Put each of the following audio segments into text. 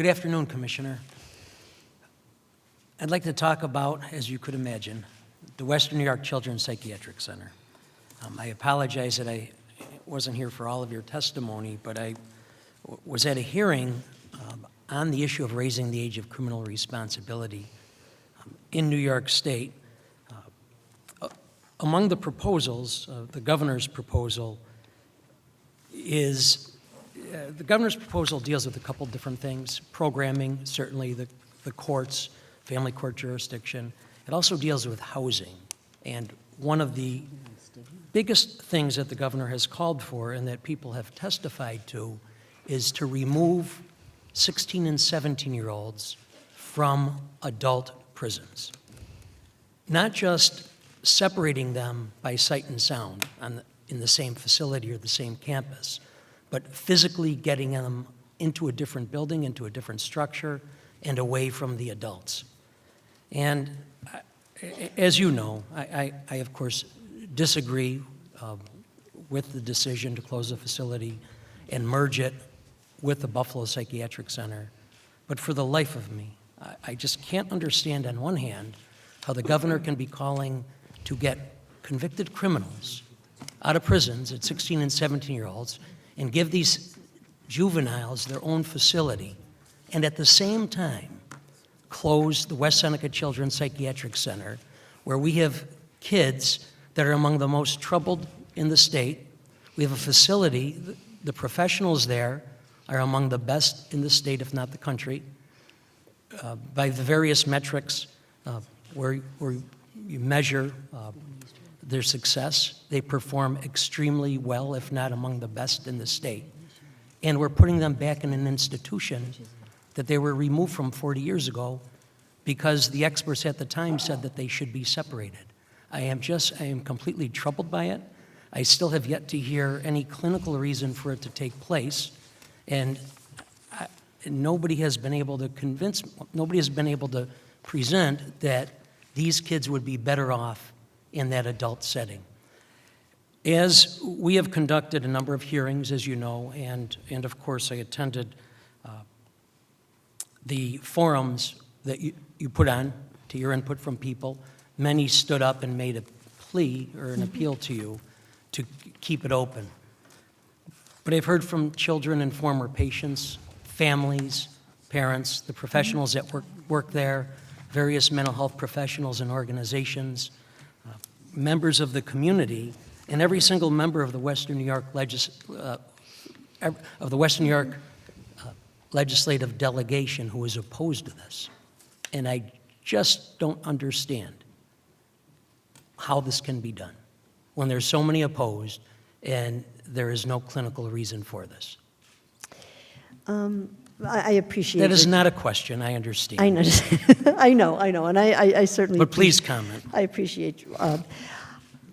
Good afternoon, Commissioner. I'd like to talk about, as you could imagine, the Western New York Children's Psychiatric Center. I apologize that I wasn't here for all of your testimony, but I was at a hearing on the issue of raising the age of criminal responsibility in New York State. Among the proposals, the governor's proposal is, the governor's proposal deals with a couple different things. Programming, certainly the courts, family court jurisdiction. It also deals with housing. And one of the biggest things that the governor has called for and that people have testified to is to remove 16 and 17-year-olds from adult prisons. Not just separating them by sight and sound in the same facility or the same campus, but physically getting them into a different building, into a different structure, and away from the adults. And as you know, I of course disagree with the decision to close the facility and merge it with the Buffalo Psychiatric Center. But for the life of me, I just can't understand on one hand how the governor can be calling to get convicted criminals out of prisons at 16 and 17-year-olds and give these juveniles their own facility, and at the same time close the West Seneca Children's Psychiatric Center, where we have kids that are among the most troubled in the state. We have a facility, the professionals there are among the best in the state, if not the country, by the various metrics where you measure their success. They perform extremely well, if not among the best in the state. And we're putting them back in an institution that they were removed from 40 years ago because the experts at the time said that they should be separated. I am completely troubled by it. I still have yet to hear any clinical reason for it to take place, and nobody has been able to present that these kids would be better off in that adult setting. As we have conducted a number of hearings, as you know, and of course I attended the forums that you put on to your input from people. Many stood up and made a plea or an appeal to you to keep it open. But I've heard from children and former patients, families, parents, the professionals that work there, various mental health professionals and organizations, members of the community, and every single member of the Western New York legislative delegation who is opposed to this. And I just don't understand how this can be done when there's so many opposed and there is no clinical reason for this. I appreciate that is not a question, I understand. I understand. I know, and I certainly. But please comment. I appreciate you.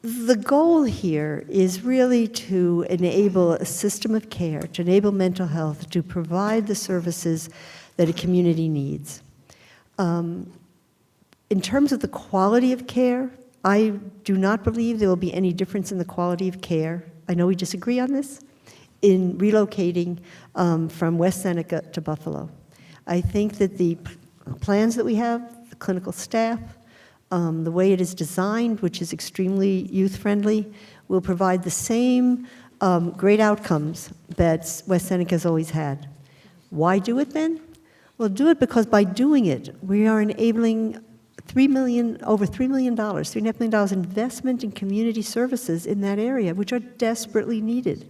The goal here is really to enable a system of care, to enable mental health, to provide the services that a community needs. In terms of the quality of care, I do not believe there will be any difference in the quality of care. I know we disagree on this, in relocating from West Seneca to Buffalo. I think that the plans that we have, the clinical staff, the way it is designed, which is extremely youth-friendly, will provide the same great outcomes that West Seneca has always had. Why do it then? Well, do it because by doing it, we are enabling over $3 million, $3.5 million investment in community services in that area, which are desperately needed.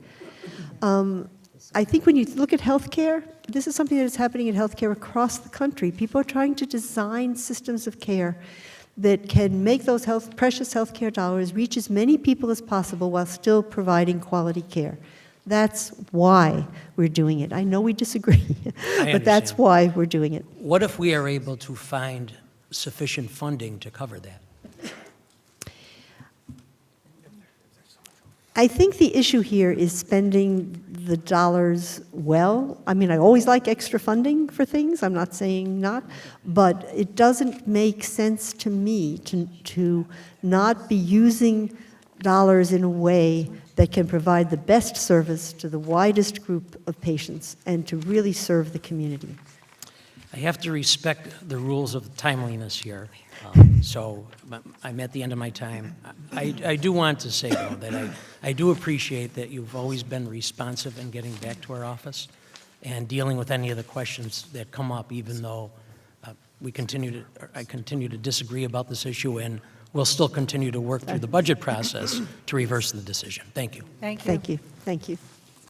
I think when you look at healthcare, this is something that is happening in healthcare across the country. People are trying to design systems of care that can make those precious healthcare dollars reach as many people as possible while still providing quality care. That's why we're doing it. I know we disagree, but that's why we're doing it. What if we are able to find sufficient funding to cover that? I think the issue here is spending the dollars well. I mean, I always like extra funding for things. I'm not saying not, but it doesn't make sense to me to not be using dollars in a way that can provide the best service to the widest group of patients and to really serve the community. I have to respect the rules of timeliness here, so I'm at the end of my time. I do want to say, though, that I do appreciate that you've always been responsive in getting back to our office and dealing with any of the questions that come up, even though I continue to disagree about this issue, and we'll still continue to work through the budget process to reverse the decision. Thank you. Thank you. Thank you. Thank you.